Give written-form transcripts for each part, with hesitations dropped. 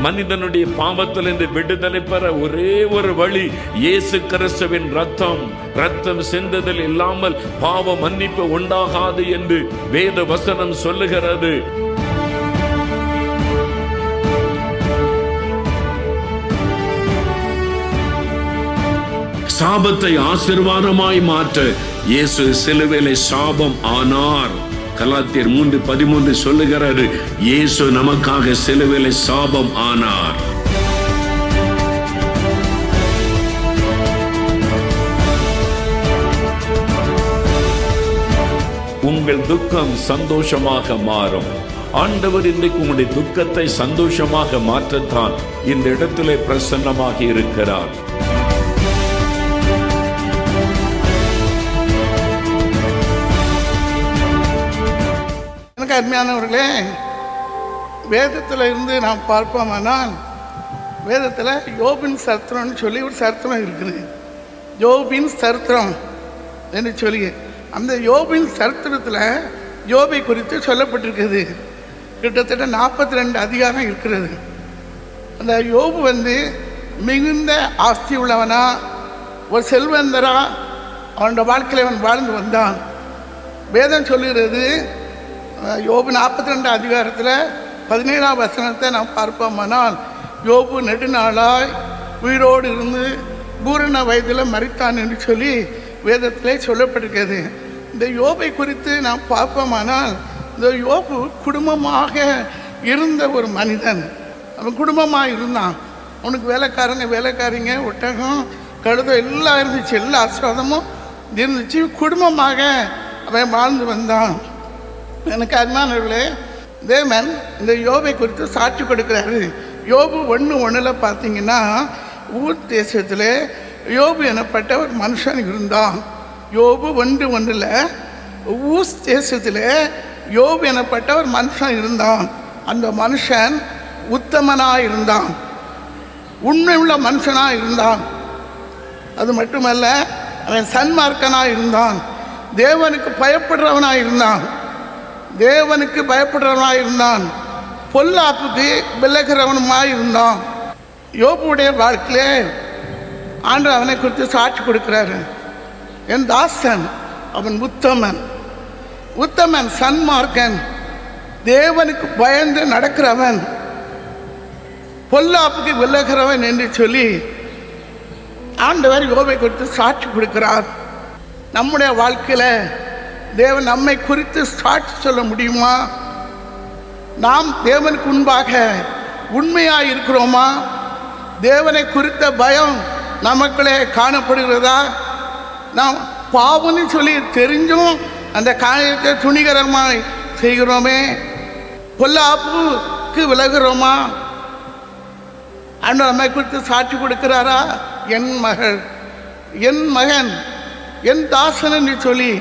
மனிதனுடைய பாவத்திலிருந்து விடுதலை பெற ஒரே ஒரு வழி இயேசு கிறிஸ்துவின் ரத்தம். ரத்தம் சிந்துதல் இல்லாமல் பாவ மன்னிப்பு உண்டாகாது என்று வேத வசனம் சொல்லுகிறது. சாபத்தை ஆசீர்வாதமாய் மாற்ற இயேசு சிலுவையிலே சாபம் ஆனார். கலாத்தியர் 3:13 சொல்லுகிறாரு, இயேசு நமக்காக சிலுவையிலே சாபம் ஆனார். உங்கள் துக்கம் சந்தோஷமாக மாறும். ஆண்டவர் இன்றைக்கு உங்களுடைய துக்கத்தை சந்தோஷமாக மாற்றத்தான் இந்த இடத்திலே பிரசன்னமாக இருக்கிறார். அருமையானவர்களே, வேதத்தில் இருந்து நாம் பார்ப்போமானால், வேதத்தில் யோபின் சரித்திரம்னு சொல்லி ஒரு சரித்திரம் இருக்குது. யோபின் சரித்திரம் என்று சொல்லி அந்த யோபின் சரித்திரத்தில் யோபை குறித்து சொல்லப்பட்டிருக்குது. கிட்டத்தட்ட 42 அதிகாரம் இருக்கிறது. அந்த யோபு மிகுந்த ஆஸ்தி உள்ளவனா, ஒரு செல்வந்தரா அவனோட வாழ்க்கையில் அவன் வாழ்ந்து வந்தான். வேதம் சொல்லுகிறது, யோபு 42 அதிகாரத்தில் 17ஆம் வசனத்தை நாம் பார்ப்போமானால், யோபு நெடுநாளாய் உயிரோடு இருந்து பூரண வயதில் மரித்தான் என்று சொல்லி வேதத்திலே சொல்லப்பட்டிருக்கிறது. இந்த யோபை குறித்து நாம் பார்ப்போமானால், இந்த யோபு குடும்பமாக இருந்த ஒரு மனிதன். அவன் குடும்பமாக இருந்தான். அவனுக்கு வேலைக்காரிங்க ஒட்டகம் கழுதை எல்லாம் இருந்துச்சு, எல்லா ஆசீர்வாதமும் இருந்துச்சு. குடும்பமாக அவன் வாழ்ந்து வந்தான். எனக்கு அருமையானவர்களே, தேவன் இந்த யோபை குறித்து சாட்சி கொடுக்கிறாரு. யோபு 1:1 பார்த்தீங்கன்னா, ஊர் தேசத்தில் யோபு எனப்பட்ட ஒரு மனுஷன் இருந்தான். யோபு 1:1 ஊஸ் தேசத்தில் யோபு எனப்பட்ட ஒரு மனுஷன் இருந்தான். அந்த மனுஷன் உத்தமனாக இருந்தான், உண்மை உள்ள மனுஷனாக இருந்தான். அது மட்டுமல்ல, அவன் சன்மார்க்கனாக இருந்தான், தேவனுக்கு பயப்படுறவனாக இருந்தான், பொல்லாப்புக்கு விலகிறவனுமாய் இருந்தான். யோபுடைய வாழ்க்கையிலே ஆண்டவர் அவனை குறித்து சாட்சி கொடுக்கிறாரு. என் தாசன் அவன் உத்தமன் சன்மார்க்கன், தேவனுக்கு பயந்து நடக்கிறவன், பொல்லாப்புக்கு விலகிறவன் என்று சொல்லி ஆண்டவர் யோபை குறித்து சாட்சி கொடுக்கிறார். நம்முடைய வாழ்க்கையில் தேவன் நம்மை குறித்து சாட்சி சொல்ல முடியுமா? நாம் தேவனுக்கு முன்பாக உண்மையாக இருக்கிறோமா? தேவனை குறித்த பயம் நமக்குள்ளே காணப்படுகிறதா? நாம் பாவம்னு சொல்லி தெரிஞ்சும் அந்த காரியத்தை துணிகரமாக செய்கிறோமே? பொல்லாப்புக்கு விலகிறோமா? ஆண்டவர் நம்மை குறித்து சாட்சி கொடுக்கிறாரா? என் மகன் என் தாசன் என்று சொல்லி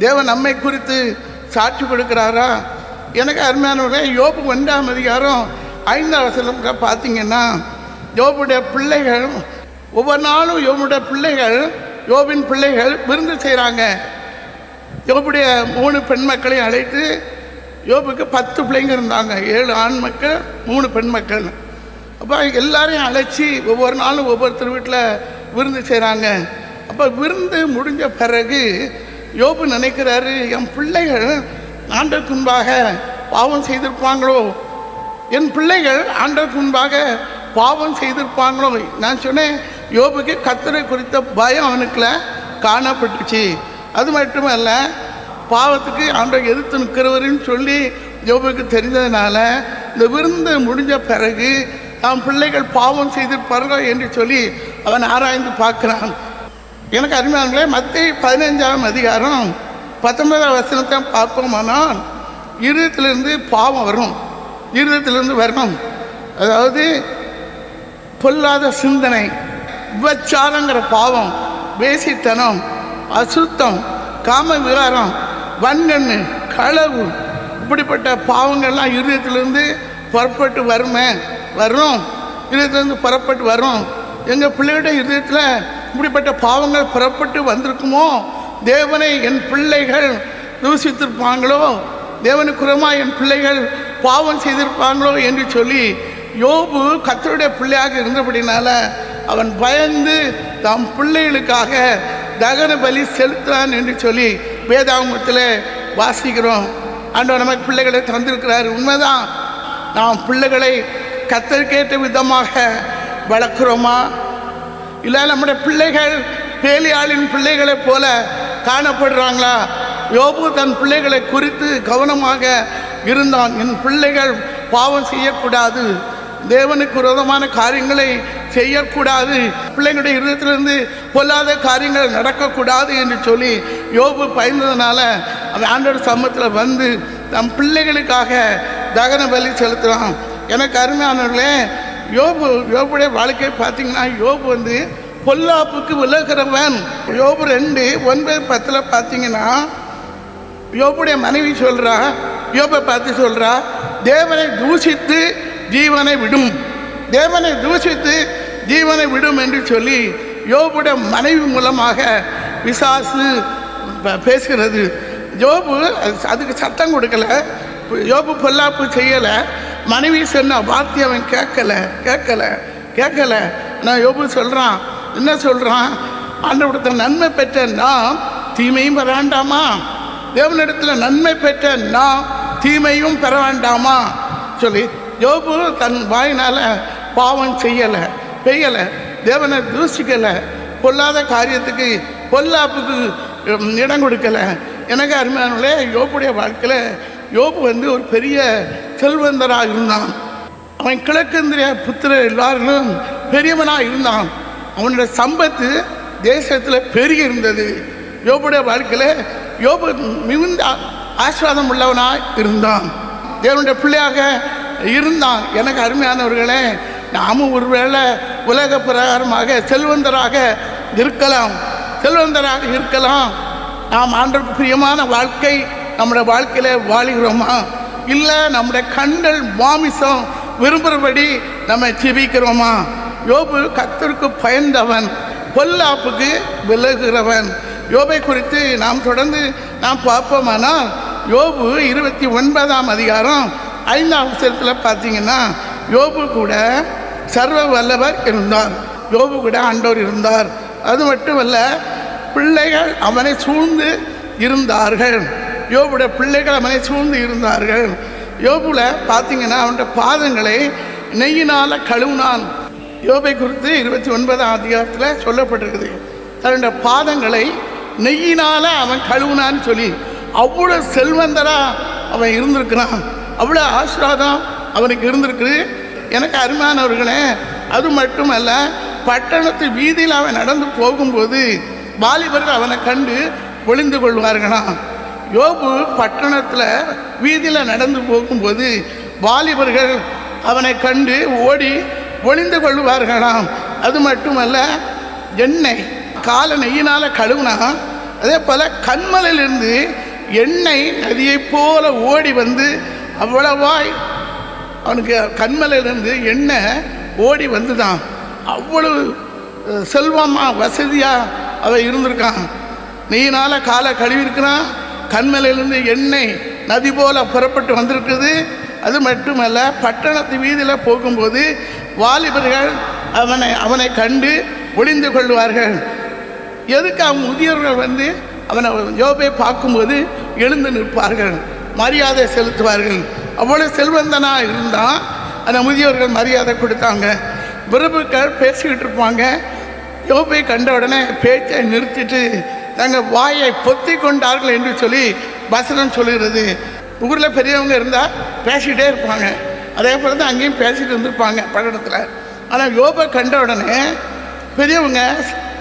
தேவன் நம்மை குறித்து சாட்சி கொடுக்கிறாரா? எனக்கு அருமையானவர்களே, யோபு 1ஆம் அதிகாரம் 5ஆம் வசனம் பார்த்தீங்கன்னா, யோபுடைய பிள்ளைகள் ஒவ்வொரு நாளும் யோபின் பிள்ளைகள் விருந்து செய்கிறாங்க. யோபுடைய 3 பெண் மக்களையும் அழைத்து, யோபுக்கு 10 பிள்ளைங்க இருந்தாங்க, 7 ஆண் மக்கள் 3 பெண் மக்கள். அப்போ எல்லாரையும் அழைச்சி ஒவ்வொரு நாளும் ஒவ்வொருத்தர் வீட்டில் விருந்து செய்கிறாங்க. அப்போ விருந்து முடிஞ்ச பிறகு யோபு நினைக்கிறாரு, என் பிள்ளைகள் ஆண்டவருக்கு முன்பாக பாவம் செய்திருப்பாங்களோ, நான் சொன்னேன், யோபுக்கு கர்த்தரை குறித்த பயம் அவனுக்குள்ள காணப்பட்டுச்சு. அது மட்டுமல்ல, பாவத்துக்கு ஆண்டவர் எதிர்த்து நிற்கிறவருன்னு சொல்லி யோபுக்கு தெரிந்ததுனால இந்த விருந்து முடிஞ்ச பிறகு தாம் பிள்ளைகள் பாவம் செய்திருப்பார்களோ என்று சொல்லி அவன் ஆராய்ந்து பார்க்கிறான். எனக்கு அருமையானவர்களே, மத்தேயு 15ஆம் அதிகாரம் 19ஆம் வசனத்தை பார்ப்போமானால், இருதயத்திலிருந்து பாவம் வரணும். அதாவது பொல்லாத சிந்தனை, விபச்சாரங்கிற பாவம், வேசித்தனம், அசுத்தம், காம விகாரம், வன்கண்ணு, களவு, இப்படிப்பட்ட பாவங்கள்லாம் இருதயத்திலிருந்து புறப்பட்டு வரும். எங்கள் பிள்ளையோட இருதயத்தில் இப்படிப்பட்ட பாவங்கள் புறப்பட்டு வந்திருக்குமோ, தேவனை என் பிள்ளைகள் தூசித்திருப்பாங்களோ, தேவனுக்குறமாக என் பிள்ளைகள் பாவம் செய்திருப்பாங்களோ என்று சொல்லி யோபு கர்த்தருடைய பிள்ளையாக இருந்தபடினால அவன் பயந்து தம் பிள்ளைகளுக்காக தகன பலி செலுத்தான் என்று சொல்லி வேதாகமத்தில் வாசிக்கிறோம். ஆண்டவர் நமக்கு பிள்ளைகளை தந்திருக்கிறார். உண்மைதான். நாம் பிள்ளைகளை கர்த்தருக்கேற்ற விதமாக வளர்க்குறோமா, இல்லை நம்முடைய பிள்ளைகள் பேலியாளின் பிள்ளைகளைப் போல காணப்படுறாங்களா? யோபு தன் பிள்ளைகளை குறித்து கவனமாக இருந்தான். என் பிள்ளைகள் பாவம் செய்யக்கூடாது, தேவனுக்கு விரோதமான காரியங்களை செய்யக்கூடாது, பிள்ளைகளுடைய இருதயத்திலிருந்து பொல்லாத காரியங்கள் நடக்கக்கூடாது என்று சொல்லி யோபு பயந்ததுனால அவன் ஆண்டவர் சமூகத்தில் வந்து தம் பிள்ளைகளுக்காக தகன பலி செலுத்துகிறான். எனக்கு அருமையானவர்களே, யோபுடைய வாழ்க்கையை பார்த்தீங்கன்னா யோபு வந்து பொல்லாப்புக்கு விலகிறவன். யோபு 2:9-10 பார்த்தீங்கன்னா யோபுடைய மனைவி சொல்கிறா, யோபை பார்த்து சொல்கிறா, தேவனை தூஷித்து ஜீவனை விடும், தேவனை தூஷித்து ஜீவனை விடும் என்று சொல்லி யோபுடைய மனைவி மூலமாக பிசாசு பேசுகிறது. யோபு அதுக்கு சத்தம் கொடுக்கல, யோபு பொல்லாப்பு செய்யலை. மனைவி சொன்ன வார்த்தை அவன் கேட்கல. நான் யோபு சொல்கிறான், என்ன சொல்கிறான்? ஆண்டவரிடத்தில் நன்மை பெற்ற நாம் தீமையும் பெற வேண்டாமா? தேவனிடத்தில் நன்மை பெற்ற நாம் தீமையும் பெற வேண்டாமா சொல்லி யோபு தன் வாயினால் பாவம் செய்யலை, தேவனை தூஷிக்கலை, பொல்லாத காரியத்துக்கு பொல்லாப்புக்கு இடம் கொடுக்கலை. எனக்கு அருமையானவர்களே, யோபுடைய வாழ்க்கையில் யோபு வந்து ஒரு பெரிய செல்வந்தராக இருந்தான். அவன் கிழக்கிந்திரிய புத்திரர் எல்லாரும் பெரியவனாக இருந்தான். அவனுடைய சம்பத்து தேசத்தில் பெருகி இருந்தது. யோபுடைய வாழ்க்கையில் யோபு மிகுந்த ஆசீர்வாதம் உள்ளவனாக இருந்தான், தேவனுடைய பிள்ளையாக இருந்தான். எனக்கு அருமையானவர்களே, நாமும் ஒருவேளை உலக பிரகாரமாக செல்வந்தராக இருக்கலாம். நாம் ஆண்டவருக்கு பிரியமான வாழ்க்கை நம்முடைய வாழ்க்கையில் வாழுகிறோமா, இல்லை நம்முடைய கண்கள் மாமிசம் விரும்புகிறபடி நம்ம ஜெபிக்கிறோமா? யோபு கர்த்தருக்கு பயந்தவன், பொல்லாப்புக்கு விலகுகிறவன். யோபை குறித்து நாம் தொடர்ந்து பார்ப்போமானால் யோபு 29ஆம் அதிகாரம் 5ஆம் வசனத்தில் பார்த்தீங்கன்னா யோபு கூட சர்வ வல்லவர் இருந்தார், யோபு கூட ஆண்டவர் இருந்தார். அது மட்டுமல்ல, பிள்ளைகள் அவனை சூழ்ந்து இருந்தார்கள். யோபுடைய பிள்ளைகள் அவனை சூழ்ந்து இருந்தார்கள். யோபுல பார்த்தீங்கன்னா அவனுடைய பாதங்களை நெய்யினால் கழுவுனான். யோபை குறித்து 29ஆம் அதிகாரத்தில் சொல்லப்பட்டிருக்குது. தன்னுடைய பாதங்களை நெய்யினால் அவன் கழுவுனான்னு சொல்லி அவ்வளோ செல்வந்தராக அவன் இருந்திருக்கிறான், அவ்வளோ ஆசீர்வாதம் அவனுக்கு இருந்திருக்குது. எனக்கு அருமையானவர்களே, அது மட்டுமல்ல, பட்டணத்து வீதியில் அவன் நடந்து போகும்போது வாலிபர்கள் அவனை கண்டு ஒளிந்து கொள்வார்களாம். யோபு பட்டணத்தில் வீதியில் நடந்து போகும்போது வாலிபர்கள் அவனை கண்டு ஓடி ஒளிந்து கொள்வார்களாம். அது மட்டுமல்ல, எண்ணெய் காலை நெய்யினால் கழுவுனா, அதே போல் கண்மலையிலிருந்து எண்ணெய் நதியை போல ஓடி வந்து அவ்வளவாய் அவனுக்கு கண்மலையிலிருந்து எண்ணெய் ஓடி வந்து தான் அவ்வளவு செல்வமாக வசதியாக அவன் இருந்திருக்கான். நெய்யினால் காலை கழுவிருக்கிறான், கண்மலையிலிருந்து எண்ணெய் நதி போல புறப்பட்டு வந்திருக்குது. அது மட்டுமல்ல, பட்டணத்து வீதியில் போகும்போது வாலிபர்கள் அவனை கண்டு ஒளிந்து கொள்வார்கள். எதுக்கு அவங்க முதியவர்கள் வந்து அவனை யோபை பார்க்கும்போது எழுந்து நிற்பார்கள், மரியாதை செலுத்துவார்கள். அவ்வளோ செல்வந்தனாக இருந்தால் அந்த முதியவர்கள் மரியாதை கொடுத்தாங்க. பிரபுக்கள் பேசிக்கிட்டு இருப்பாங்க. யோபை கண்ட உடனே பேச்சை நிறுத்திட்டு தங்கள் வாயை பொத்தி கொண்டார்கள் என்று சொல்லி வசனம் சொல்லுகிறது. ஊரில் பெரியவங்க இருந்தால் பேசிக்கிட்டே இருப்பாங்க, அதே போல் தான் அங்கேயும் பேசிகிட்டு இருந்திருப்பாங்க பட்டணத்தில். ஆனால் யோபை கண்ட உடனே பெரியவங்க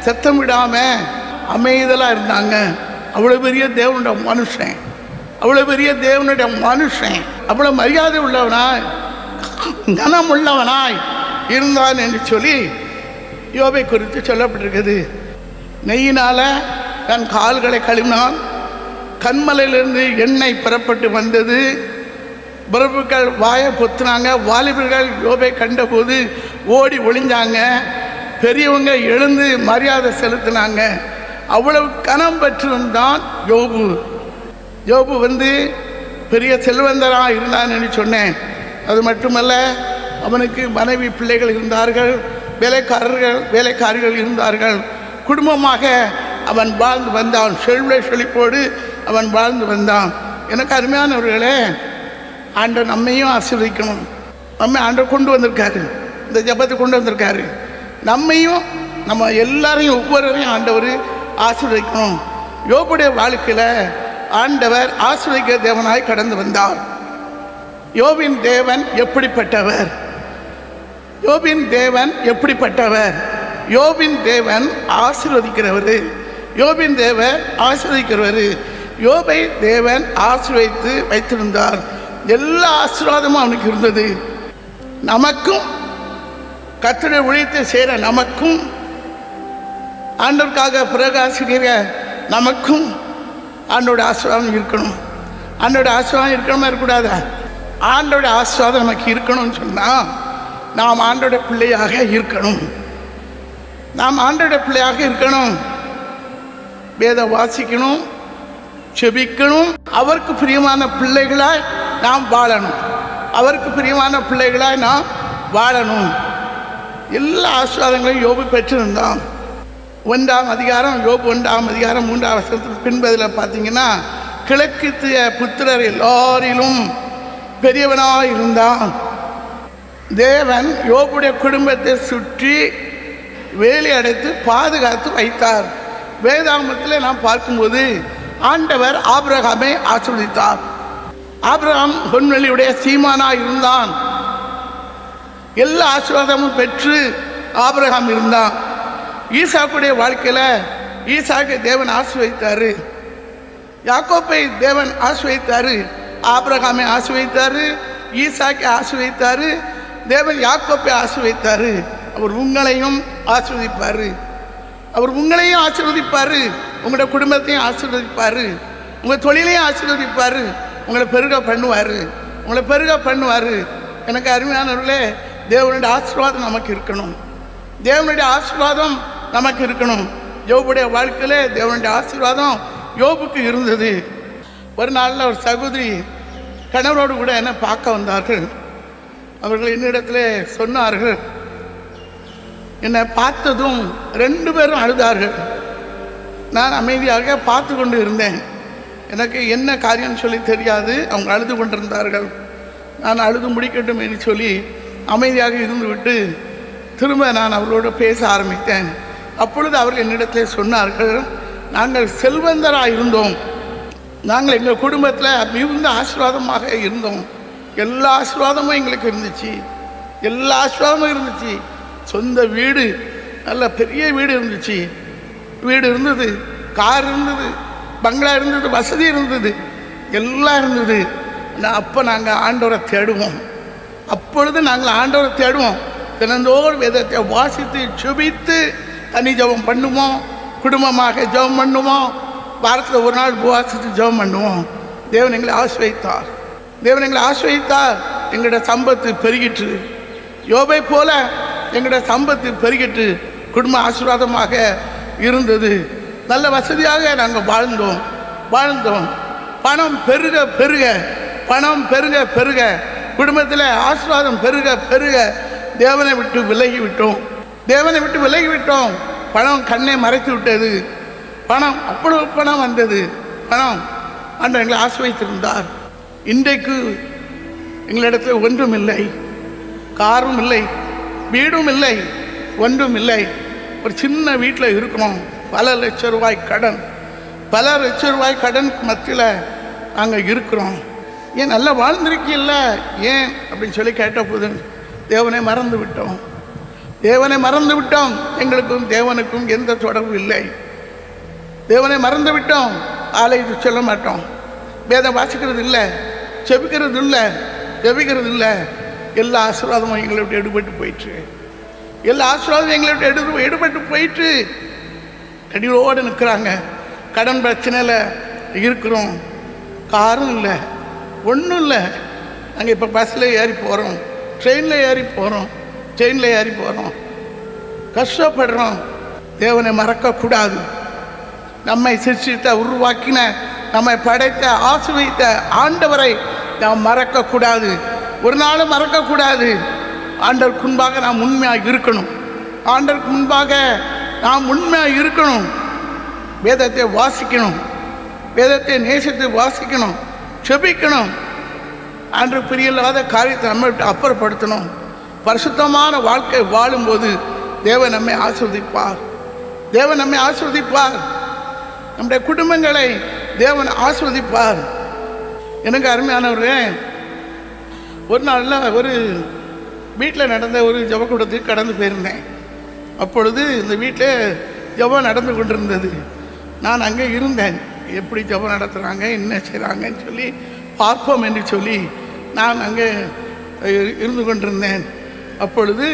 சத்தம் விடாமல் அமைதலாக இருந்தாங்க. அவ்வளோ பெரிய தேவனுடைய மனுஷன், அவ்வளோ மரியாதை உள்ளவனாய் கனம் உள்ளவனாய் இருந்தான் என்று சொல்லி யோபை குறித்து சொல்லப்பட்டிருக்குது. நெய்யினால் தன் கால்களை கழுவினான், கண்மலையிலிருந்து எண்ணெய் பெறப்பட்டு வந்தது. பிரபுக்கள் வாயை பொத்துனாங்க, வாலிபர்கள் யோபை கண்டபோது ஓடி ஒளிஞ்சாங்க, பெரியவங்க எழுந்து மரியாதை செலுத்தினாங்க. அவ்வளவு கனம் பெற்றிருந்தான் யோபு. யோபு வந்து பெரிய செல்வந்தராக இருந்தான்னு சொன்னேன். அது மட்டுமல்ல, அவனுக்கு மனைவி பிள்ளைகள் இருந்தார்கள், வேலைக்காரர்கள் இருந்தார்கள். குடும்பமாக அவன் வாழ்ந்து வந்தான். செழிப்போடு அவன் வாழ்ந்து வந்தான். எனக்கு அருமையானவர்களே, ஆண்டவர் நம்மையும் ஆசீர்வதிக்கணும். ஆண்டவர் கொண்டு வந்திருக்காரு, இந்த ஜெபத்தை கொண்டு வந்திருக்காரு. நம்மையும் நம்ம எல்லாரையும் ஒவ்வொருவரையும் ஆண்டவர் ஆசீர்வதிக்கணும். யோபுடைய வாழ்க்கையில் ஆண்டவர் ஆசீர்வதிக்கிற தேவனாய் கடந்து வந்தார். யோபின் தேவன் எப்படிப்பட்டவர்? யோபின் தேவன் எப்படிப்பட்டவர்? யோபின் தேவன் ஆசீர்வதிக்கிறவர். யோபின் தேவன் ஆசீர்வதிக்கிறவர். யோபை தேவன் ஆசீர்வதித்து வைத்திருந்தார். எல்லா ஆசீர்வாதமும் அவனுக்கு இருந்தது. நமக்கும் கர்த்தருடைய ஊழியத்தை செய்கிற நமக்கும், ஆண்டவருக்காக பிரகாசிக்கிற நமக்கும் ஆண்டோட ஆசீர்வாதம் இருக்கணும். ஆண்டோட ஆசீர்வாதம் இருக்கணுமா இருக்கக்கூடாதா? ஆண்டோட ஆசீர்வாதம் நமக்கு இருக்கணும்னு சொன்னால் நாம் ஆண்டோட பிள்ளையாக இருக்கணும். நாம் ஆண்டோட பிள்ளையாக இருக்கணும். வேதம் வாசிக்கணும், செபிக்கணும். அவருக்கு பிரியமான பிள்ளைகளாய் நாம் வாழணும். அவருக்கு பிரியமான பிள்ளைகளாய் நாம் வாழணும். எல்லா ஆசீர்வாதங்களையும் யோபு பெற்றிருந்தான். 1ஆம் அதிகாரம், யோபு 1ஆம் அதிகாரம் 3ஆம் வசனத்துக்கு பின்பதில் பார்த்தீங்கன்னா, கிழக்கித்திய புத்திரர் எல்லாரிலும் பெரியவனாக இருந்தான். தேவன் யோபுடைய குடும்பத்தை சுற்றி வேலி அடைத்து பாதுகாத்து வைத்தார். வேதாகமத்தில் நாம் பார்க்கும்போது ஆண்டவர் ஆபிரகாமை ஆசீர்வதித்தார். ஆபிரகாம் பொன்வெளியுடைய சீமானாக இருந்தான். எல்லா ஆசீர்வாதமும் பெற்று ஆபிரகாம் இருந்தான். ஈசாக்குடைய வாழ்க்கையில் ஈசாக்கை தேவன் ஆசீர்வதித்தார். யாக்கோப்பை தேவன் ஆசீர்வதித்தார். ஆபிரகாமை ஆசீர்வதித்தார். ஈசாக்கை ஆசீர்வதித்தார். தேவன் யாக்கோப்பை ஆசீர்வதித்தார். அவர் உங்களையும் ஆசீர்வதிப்பார். அவர் உங்களையும் ஆசீர்வதிப்பார். உங்களோட குடும்பத்தையும் ஆசீர்வதிப்பார். உங்கள் தொழிலையும் ஆசீர்வதிப்பார். உங்களை பெருக பண்ணுவார். எனக்கு அருமையானவர்களே, தேவனுடைய ஆசீர்வாதம் நமக்கு இருக்கணும். தேவனுடைய ஆசீர்வாதம் நமக்கு இருக்கணும். யோபுடைய வாழ்க்கையில் தேவனுடைய ஆசீர்வாதம் யோபுக்கு இருந்தது. ஒரு நாளில் ஒரு சகோதரி கணவரோடு கூட என்னை பார்க்க வந்தார்கள். அவர்கள் என்னிடத்தில் சொன்னார்கள். என்னை பார்த்ததும் 2 பேரும் அழுதார்கள். நான் அமைதியாக பார்த்து கொண்டு இருந்தேன். எனக்கு என்ன காரியம்னு சொல்லி தெரியாது. அவங்க அழுது கொண்டிருந்தார்கள். நான் அழுது முடிக்கட்டும் என்று சொல்லி அமைதியாக இருந்துவிட்டு திரும்ப நான் அவர்களோடு பேச ஆரம்பித்தேன். அப்பொழுது அவர்கள் என்னிடத்தில் சொன்னார்கள், நாங்கள் செல்வந்தராக இருந்தோம். நாங்கள் எங்கள் குடும்பத்தில் மிகுந்த ஆசீர்வாதமாக இருந்தோம். எல்லா ஆசீர்வாதமும் எங்களுக்கு இருந்துச்சு. எல்லா ஆசீர்வாதமும் இருந்துச்சு. சொந்த வீடு, நல்ல பெரிய வீடு இருந்துச்சு. வீடு இருந்தது, கார் இருந்தது, பங்களா இருந்தது, வசதி இருந்தது, எல்லாம் இருந்தது. அப்போ நாங்கள் ஆண்டவரை தேடுவோம். அப்பொழுது நாங்கள் ஆண்டவரை தேடுவோம். தினந்தோறும் வேதத்தை வாசித்து செபித்து தனி ஜெபம் பண்ணுவோம். குடும்பமாக ஜெபம் பண்ணுவோம். வாரத்தில் ஒரு நாள் உபவாசித்து ஜெபம் பண்ணுவோம். தேவன் எங்களை ஆசீர்வதித்தார். எங்களோட சம்பத்து பெருகிற்று. யோபை போல எங்களோட சம்பத்து பெருகிட்டு குடும்ப ஆசீர்வாதமாக இருந்தது. நல்ல வசதியாக நாங்கள் வாழ்ந்தோம். பணம் பெருக பெருக குடும்பத்தில் ஆசீர்வாதம் பெருக தேவனை விட்டு விலகி விட்டோம். பணம் கண்ணை மறைத்து விட்டது. அவ்வளவு பணம் வந்தது. ஆண்டவர் எங்களை ஆசீர்வதித்திருந்தார். இன்றைக்கு எங்களிடத்தில் ஒன்றும் இல்லை, காரும் இல்லை, வீடும் இல்லை, ஒன்றும் இல்லை. ஒரு சின்ன வீட்டில் இருக்கணும். பல லட்ச ரூபாய் கடன் மத்தியில் நாங்கள் இருக்கிறோம். ஏன் நல்லா வாழ்ந்திருக்கீல்ல, ஏன் அப்படின்னு சொல்லி கேட்ட போது தேவனை மறந்து விட்டோம். எங்களுக்கும் தேவனுக்கும் எந்த தொடர்பு இல்லை. தேவனை மறந்து விட்டோம். ஆலயத்துக்கு சொல்ல மாட்டோம். வேதம் வாசிக்கிறது இல்லை, செபிக்கிறது இல்லை. எல்லா ஆசீர்வாதமும் எங்களை விட்டு எடுபட்டு போயிட்டு கடியோடு நிற்கிறாங்க. கடன் பிரச்சனையில் இருக்கிறோம். காரும் இல்லை, ஒன்றும் இல்லை. நாங்கள் இப்போ பஸ்ஸில் ஏறி போகிறோம், ட்ரெயினில் ஏறி போகிறோம், கஷ்டப்படுறோம். தேவனை மறக்கக்கூடாது. நம்மை சிருஷ்டித்த, உருவாக்கின, நம்மை படைத்த, ஆசீர்வதித்த ஆண்டவரை நாம் மறக்கக்கூடாது. ஒரு நாளும் மறக்கக்கூடாது. ஆண்டவருக்கு முன்பாக நாம் உண்மையாக இருக்கணும். ஆண்டவருக்கு முன்பாக நாம் உண்மையாக இருக்கணும். வேதத்தை வாசிக்கணும், வேதத்தை நேசித்து வாசிக்கணும், செபிக்கணும். ஆண்டவருக்கு பிரியமில்லாத காரியத்தை நம்ம விட்டு அப்புறப்படுத்தணும். பரிசுத்தமான வாழ்க்கை வாழும்போது தேவன் நம்மை ஆசீர்வதிப்பார். தேவன் நம்மை ஆசீர்வதிப்பார். நம்முடைய குடும்பங்களை தேவன் ஆசீர்வதிப்பார். எனக்கு அருமையானவரே, ஒரு நாளில் ஒரு வீட்டில் நடந்த ஒரு ஜெபக்கூடத்துக்கு கடந்து போயிருந்தேன். அப்பொழுது இந்த வீட்டில் ஜெபம் நடந்து கொண்டிருந்தது. நான் அங்கே இருந்தேன். எப்படி ஜெபம் நடத்துகிறாங்க, என்ன செய்கிறாங்கன்னு சொல்லி பார்ப்போம் என்று சொல்லி நான் அங்கே இருந்து கொண்டிருந்தேன். அப்பொழுது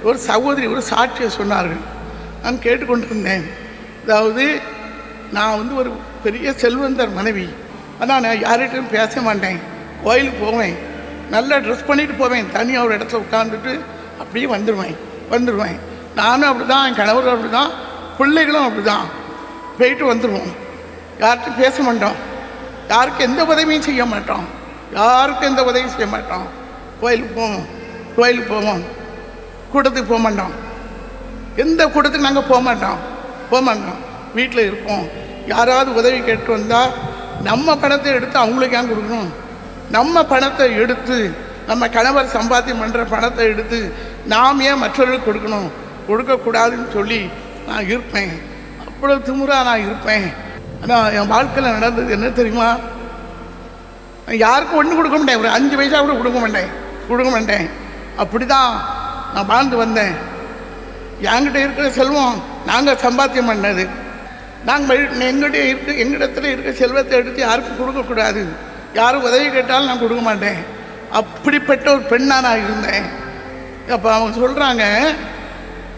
ஒரு சகோதரி ஒரு சாட்சியை சொன்னார்கள். நான் கேட்டுக்கொண்டிருந்தேன். அதாவது நான் ஒரு பெரிய செல்வந்தர் மனைவி. ஆனால் நான் யார்கிட்டையும் பேச மாட்டேன். கோயிலுக்கு போவேன், நல்லா ட்ரெஸ் பண்ணிட்டு போவேன், தனியாக ஒரு இடத்துல உட்காந்துட்டு அப்படியே வந்துடுவேன். நானும் அப்படி தான், என் கணவரும் அப்படி தான், பிள்ளைகளும் அப்படி தான். போயிட்டு வந்துடுவோம். யார்கிட்டையும் பேச மாட்டோம், யாருக்கும் எந்த உதவியும் செய்ய மாட்டோம், கோயிலுக்கு போவோம், கூட்டத்துக்கு போக மாட்டோம், எந்த கூட்டத்துக்கு நாங்கள் போக மாட்டோம். வீட்டில் இருப்போம். யாராவது உதவி கேட்டு வந்தால் நம்ம பணத்தை எடுத்து அவங்களுக்கு ஏன் கொடுக்கணும்? நம்ம பணத்தை எடுத்து, நம்ம கணவர் சம்பாத்தியம் பண்ணுற பணத்தை எடுத்து நாம் ஏன் மற்றவர்களுக்கு கொடுக்கணும்? கொடுக்கக்கூடாதுன்னு சொல்லி நான் இருப்பேன். அவ்வளோ திமிராக நான் இருப்பேன். ஆனால் என் வாழ்க்கையில் நடந்தது என்ன தெரியுமா? யாருக்கும் ஒன்றும் கொடுக்க மாட்டேன். ஒரு 5 பைசா கூட கொடுக்க மாட்டேன். அப்படி தான் நான் வாழ்ந்து வந்தேன். என்கிட்ட இருக்கிற செல்வம் நாங்கள் சம்பாத்தியம் பண்ணது. நாங்கள் எங்கிடத்தில் இருக்க செல்வத்தை எடுத்து யாருக்கும் கொடுக்கக்கூடாது. யாரும் உதவி கேட்டாலும் நான் கொடுக்க மாட்டேன். அப்படிப்பட்ட ஒரு பெண்ணாக நான் இருந்தேன். அப்போ அவங்க சொல்கிறாங்க,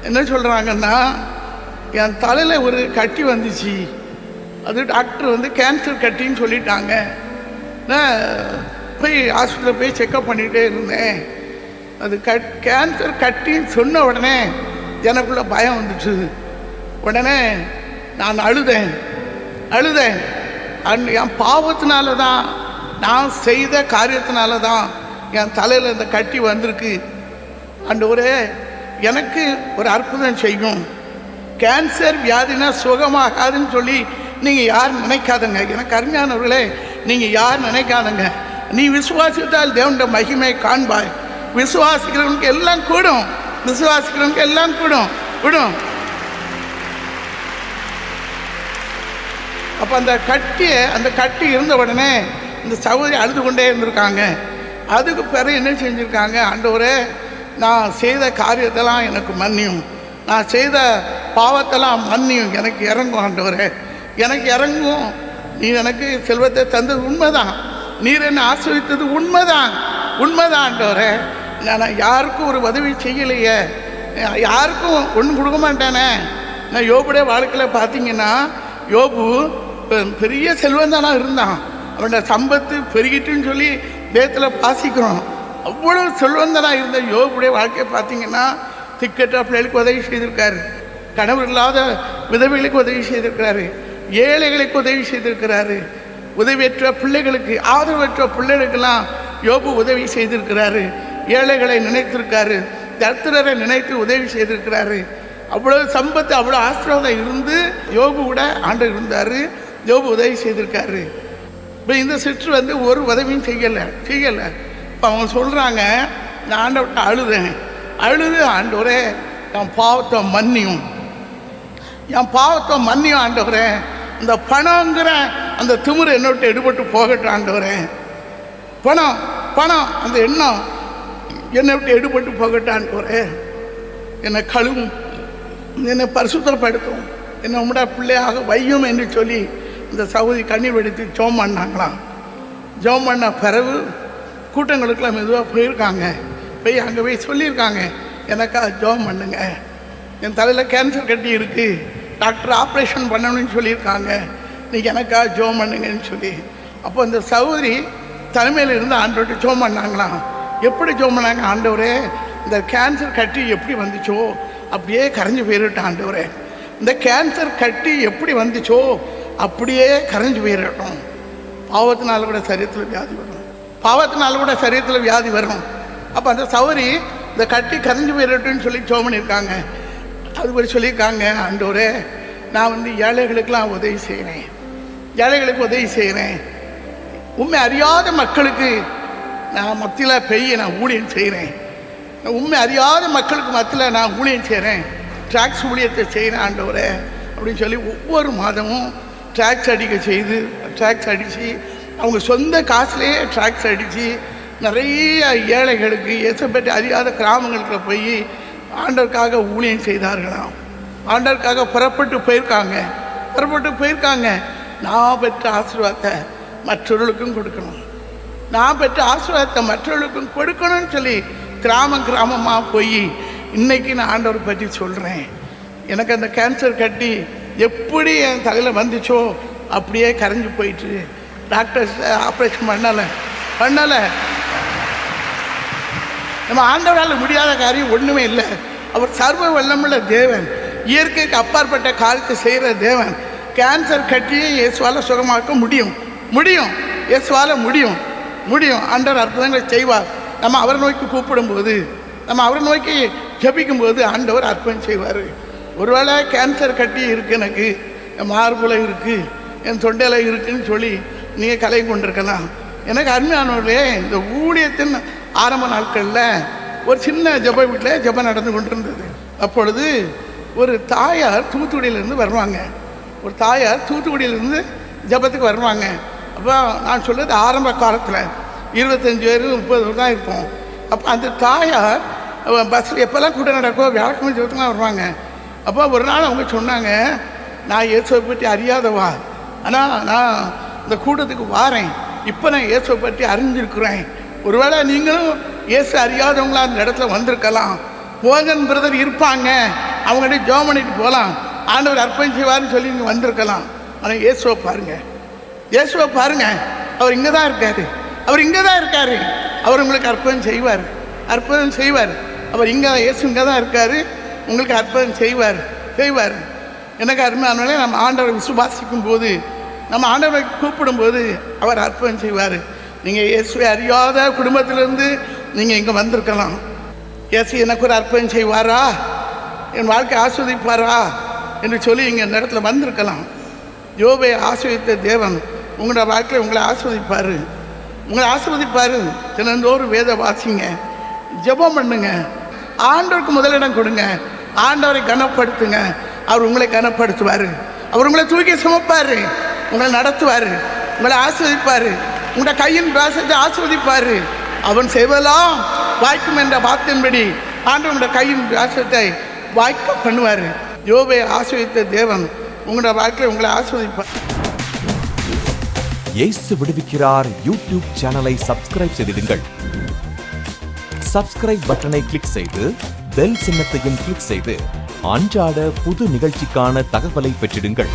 என்ன சொல்கிறாங்கன்னா, என் தலையில் ஒரு கட்டி வந்துச்சு. அது டாக்டர் கேன்சர் கட்டின்னு சொல்லிட்டாங்க. நான் போய் ஹாஸ்பிட்டலில் போய் செக்கப் பண்ணிகிட்டே இருந்தேன். அது கேன்சர் கட்டின்னு சொன்ன உடனே எனக்குள்ள பயம் வந்துச்சு. உடனே நான் அழுதேன். என் பாவத்தினால தான், நான் செய்த காரியத்தினால தான் என் தலையில் இந்த கட்டி வந்திருக்கு. ஆண்டவரே, எனக்கு ஒரு அற்புதம் செய்யும். கேன்சர் வியாதினா சுகமாகாதுன்னு சொல்லி நீங்கள் யாரும் நினைக்காதங்க. எனக்கு அருமையானவர்களே, நீங்கள் யாரும் நினைக்காதங்க. நீ விசுவாசித்தால் தேவனுடைய மகிமை காண்பாய். விசுவாசிக்கிறவனுக்கு எல்லாம் கூடும். அப்போ அந்த கட்டி இருந்த உடனே இந்த சகோதரி அழுது கொண்டே இருந்திருக்காங்க. அதுக்கு பிறகு என்ன செஞ்சுருக்காங்க? ஆண்டவரே, நான் செய்த காரியத்தெல்லாம் எனக்கு மன்னியும், நான் செய்த பாவத்தெல்லாம் மன்னியும், எனக்கு இறங்கும் ஆண்டவரே, எனக்கு இறங்கும். நீ எனக்கு செல்வத்தை தந்தது உண்மைதான், நீர் என்னை ஆசிர்வதித்தது உண்மைதான் ஆண்டவரே. நான் யாருக்கும் ஒரு உதவி செய்யலையே, யாருக்கும் ஒன்றும் கொடுக்க மாட்டேனே. நான் யோபுடைய வாழ்க்கையில் பார்த்தீங்கன்னா, யோபு பெரிய செல்வந்தானா இருந்தான். அவனோட சம்பத்து பெருகிட்டுன்னு சொல்லி வேதத்தில் வாசிக்கிறோம். அவ்வளோ செல்வந்தனா இருந்த யோபுடைய வாழ்க்கையை பார்த்தீங்கன்னா, திக்கற்ற பிள்ளைகளுக்கு உதவி செய்திருக்காரு, கணவர் இல்லாத விதவைகளுக்கு உதவி செய்திருக்கிறாரு, ஏழைகளுக்கு உதவி செய்திருக்கிறாரு, உதவியற்ற பிள்ளைகளுக்கு, ஆதரவற்ற பிள்ளைகளுக்கெல்லாம் யோபு உதவி செய்திருக்கிறாரு. ஏழைகளை நினைத்திருக்காரு, தரித்திரரை நினைத்து உதவி செய்திருக்கிறாரு. அவ்வளோ சம்பத்து, அவ்வளோ ஆசீர்வாதம் இருந்து யோபு கூட ஆண்டவர் இருந்தார். யோபு உதவி செய்திருக்காரு. இப்போ இந்த சிஸ்டர் ஒரு உதவியும் செய்யலை. இப்போ அவங்க சொல்கிறாங்க, நான் ஆண்டவர்கிட்ட அழுது ஆண்டவரே, என் பாவத்தை மன்னியும் ஆண்டவரே. இந்த பணங்கிற அந்த திமிரு என்னை விட்டு எடுபட்டு போகட்டும் ஆண்டவரே. பணம் அந்த எண்ணம் என்னை விட்டு எடுபட்டு போகட்டும் ஆண்டவரே. என்னை கழுவும், என்னை பரிசுத்தப்படுத்தும், என்னை உம்முடைய பிள்ளையாக வையும் என்று சொல்லி இந்த சகோதரி கண்ணீர் வெடித்து ஜெபம் பண்ணாங்களாம். ஜெபம் பண்ண பிறகு கூட்டங்களுக்கெல்லாம் மெதுவாக போயிருக்காங்க. போய் அங்கே போய் சொல்லியிருக்காங்க, எனக்காக ஜெபம் பண்ணுங்க, என் தலையில் கேன்சர் கட்டி இருக்குது, டாக்டர் ஆப்ரேஷன் பண்ணணும்னு சொல்லியிருக்காங்க, நீங்கள் எனக்காக ஜெபம் பண்ணுங்கன்னு சொல்லி. அப்போ இந்த சகோதரி தலைமையில் இருந்து ஆண்டவர்கிட்ட ஜெபம் பண்ணாங்களாம். எப்படி ஜெபம் பண்ணாங்க? ஆண்டவரே, இந்த கேன்சர் கட்டி எப்படி வந்துச்சோ அப்படியே கரைஞ்சி போயிடட்டும் ஆண்டவரே. இந்த கேன்சர் கட்டி எப்படி வந்துச்சோ அப்படியே கரைஞ்சி போயிடட்டும். பாவத்தினால கூட சரீரத்தில் வியாதி வரும். அப்போ அந்த சகோதரி இந்த கட்டி கரைஞ்சு போயிடட்டும்னு சொல்லி ஜெபம் பண்ணியிருக்காங்க. அதுபடி சொல்லியிருக்காங்க, ஆண்டவரே நான் ஏழைகளுக்கெல்லாம் உதவி செய்கிறேன், ஏழைகளுக்கு உதவி செய்கிறேன், உண்மை அறியாத மக்களுக்கு நான் மத்தியில் நான் ஊழியம் செய்கிறேன், உண்மை அறியாத மக்களுக்கு மத்தியில் நான் ஊழியம் செய்கிறேன், ட்ராக்ஸ் ஊழியத்தை செய்கிறேன் ஆண்டவரே அப்படின்னு சொல்லி ஒவ்வொரு மாதமும் ட்ராக்ஸ் அடித்து அவங்க சொந்த காசுலேயே ட்ராக்ஸ் அடித்து நிறைய ஏழைகளுக்கு இயேசுவை அறியாத கிராமங்களுக்கு போய் ஆண்டவருக்காக ஊழியம் செய்தார்களாம். ஆண்டவருக்காக புறப்பட்டு போயிருக்காங்க. நான் பெற்ற ஆசீர்வாதத்தை மற்றவர்களுக்கும் கொடுக்கணும், நான் பெற்ற ஆசீர்வாதத்தை மற்றவர்களுக்கும் கொடுக்கணும்னு சொல்லி கிராமமாக போய் இன்னைக்கு நான் ஆண்டவரை பற்றி சொல்கிறேன். எனக்கு அந்த கேன்சர் கட்டி எப்படி என் தலையில் வந்துச்சோ அப்படியே கரைஞ்சி போயிட்டு டாக்டர்ஸ் ஆப்ரேஷன் பண்ணலை. நம்ம ஆண்டவரால் முடியாத காரியம் ஒன்றுமே இல்லை. அவர் சர்வ வல்லமுள்ள தேவன், இயற்கைக்கு அப்பாற்பட்ட காரியத்தை செய்கிற தேவன். கேன்சர் கட்டியே இயேசுவால் சுகமாக்க முடியும். இயேசுவால் முடியும். ஆண்டவர் அற்புதங்களை செய்வார். நம்ம அவரை நோக்கி கூப்பிடும்போது, நம்ம அவரை நோக்கி ஜபிக்கும்போது ஆண்டவர் அற்புதம் செய்வார். ஒருவேளை கேன்சர் கட்டி இருக்குது, எனக்கு என் மார்பில் இருக்குது, என் தொண்டையில் இருக்குதுன்னு சொல்லி நீங்கள் கலை கொண்டிருக்கலாம். எனக்கு அருமையானவர்களே, இந்த ஊழியத்தின் ஆரம்ப நாட்களில் ஒரு சின்ன ஜெபம் நடந்து கொண்டிருந்தது. அப்பொழுது ஒரு தாயார் தூத்துக்குடியிலேருந்து வருவாங்க. ஜெபத்துக்கு வருவாங்க. அப்போ நான் சொல்கிறது ஆரம்ப காலத்தில் 25 வயது 30 தான் இருப்போம். அப்போ அந்த தாயார் பஸ்ஸில் எப்போல்லாம் கூட்டம் நடக்கோ வியாழக்கிழமை ஜெபத்துக்குலாம் வருவாங்க. அப்போ ஒரு நாள் அவங்க சொன்னாங்க, நான் இயேசுவை பற்றி அறியாதவா, ஆனால் நான் இந்த கூட்டத்துக்கு வாரேன், இப்போ நான் இயேசுவை பற்றி அறிஞ்சிருக்கிறேன். ஒருவேளை நீங்களும் இயேசு அறியாதவங்களா அந்த இடத்துல வந்திருக்கலாம். மோகன் பிரதர் இருப்பாங்க, அவங்கள்ட்ட ஜெபம் பண்ணிட்டு போகலாம், ஆண்டவர் அர்ப்பணம் செய்வார்னு சொல்லி நீங்கள் வந்திருக்கலாம். ஆனால் இயேசுவை பாருங்கள், அவர் இங்கே தான் இருக்கார். அவர் உங்களுக்கு அற்புதம் செய்வார். அவர் இயேசு இங்கே தான் இருக்கார், உங்களுக்கு அற்புதம் செய்வார். எனக்கு அருமையானவர்களே, நம்ம ஆண்டவரை விசுவாசிக்கும் போது, நம்ம ஆண்டவரை கூப்பிடும்போது அவர் அற்புதம் செய்வார். நீங்கள் இயேசுவை அறியாத குடும்பத்திலேருந்து நீங்கள் இங்கே வந்திருக்கலாம். இயேசு எனக்கு ஒரு அற்புதம் செய்வாரா, என் வாழ்க்கை ஆஸ்வதிப்பாரா என்று சொல்லி இங்கே இந்த இடத்துல வந்திருக்கலாம். யோபை ஆஸ்வதித்த தேவன் உங்களோட வாழ்க்கையில் உங்களை ஆஸ்வதிப்பார். தினந்தோறும் வேத வாசிங்க, ஜெபம் பண்ணுங்க, ஆண்டவருக்கு முதலிடம் கொடுங்க, ஆண்டவரை கனப்படுத்துங்க. அவர் உங்களை கனப்படுத்துவார். அவர் உங்களை தூக்கி சுமப்பார், உங்களை நடத்துவார், உங்களை ஆஸ்வதிப்பார், உங்களோட கையின் பிராசத்தை ஆஸ்வதிப்பார். அவன் செய்வதெல்லாம் வாய்க்கும் என்ற வார்த்தையின்படி ஆண்டவர் உங்களோட கையின் பிராசத்தை வாய்க்க பண்ணுவார். யோபை ஆஸ்வதித்த தேவன் உங்களோட வாழ்க்கையை உங்களை ஆஸ்வதிப்பார். இயேசு விடுவிக்கிறார் யூடியூப் சேனலை சப்ஸ்கிரைப் செய்திடுங்கள். சப்ஸ்கிரைப் பட்டனை கிளிக் செய்து பெல் சின்னத்தையும் கிளிக் செய்து அன்றாட புது நிகழ்ச்சிக்கான தகவலை பெற்றிடுங்கள்.